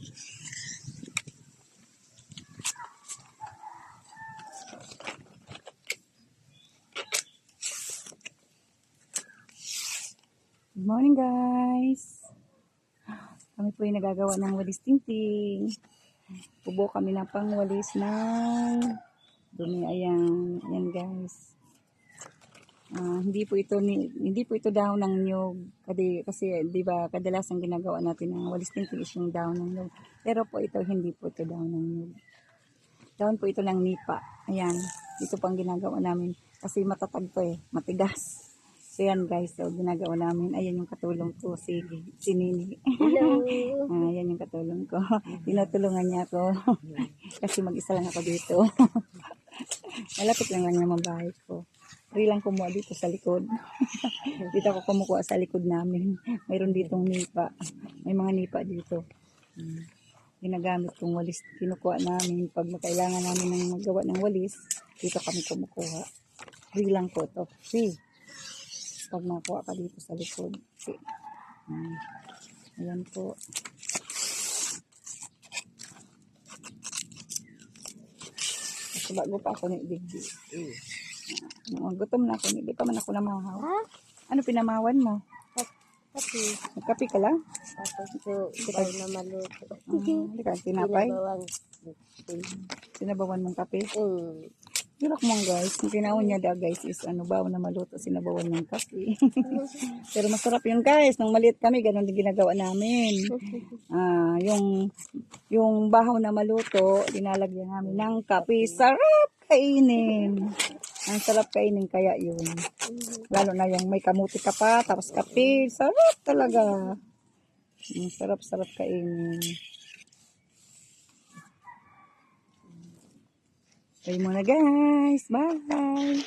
Good morning guys. Kami po yung nagagawa ng walis tingting. Pubo kami ng pangwalis ng dumi. Ayan, ayan guys. Hindi po ito dahon ng nyug. Kasi di ba kadalasan ginagawa natin ng walis tingting is yung dahon ng nyug. Pero po ito hindi po ito dahon ng nyug. Dahon po ito ng nipa. Ayan, ito pang ginagawa namin kasi matatag to matigas. So yan guys, so ginagawa namin. Ayan yung katulong ko, si Nini. Hello. Ayan yung katulong ko. Tinutulungan niya ako. Kasi mag-isa lang ako dito. Malapit lang naman bahay ko. Free lang kumuha dito sa likod. Dito ako kumukuha sa likod namin. Mayroon ditong nipa. May mga nipa dito. Ginagamit kong walis. Kinukuha namin. Pag kailangan namin ng magawa ng walis, dito kami kumukuha. Free lang po to. Free. Pag nakuha ka dito sa likod. Ayan po. Kasi bago pa ako digdi. Gutom na ako. Hindi pa man ako namahaw. Ha? Ano pinamawan mo? Kapi. Nagkapi ka lang? Tapos po, daw na maluto. Hindi ka tinapay? Pinabawang. Sinabawan mong kape? Yurak mo guys. Yung pinahon niya guys is bawo na maluto. Sinabawan ng kape. Pero masarap yun guys. Nung maliit kami, ganun din ginagawa namin. Yung bahaw na maluto, dinalagyan namin ng kape. Sarap kainin. Ang sarap kainin kaya yun. Lalo na yung may kamuti ka pa, tapos kape. Sarap talaga. Sarap-sarap kainin. Kayo muna guys. Bye.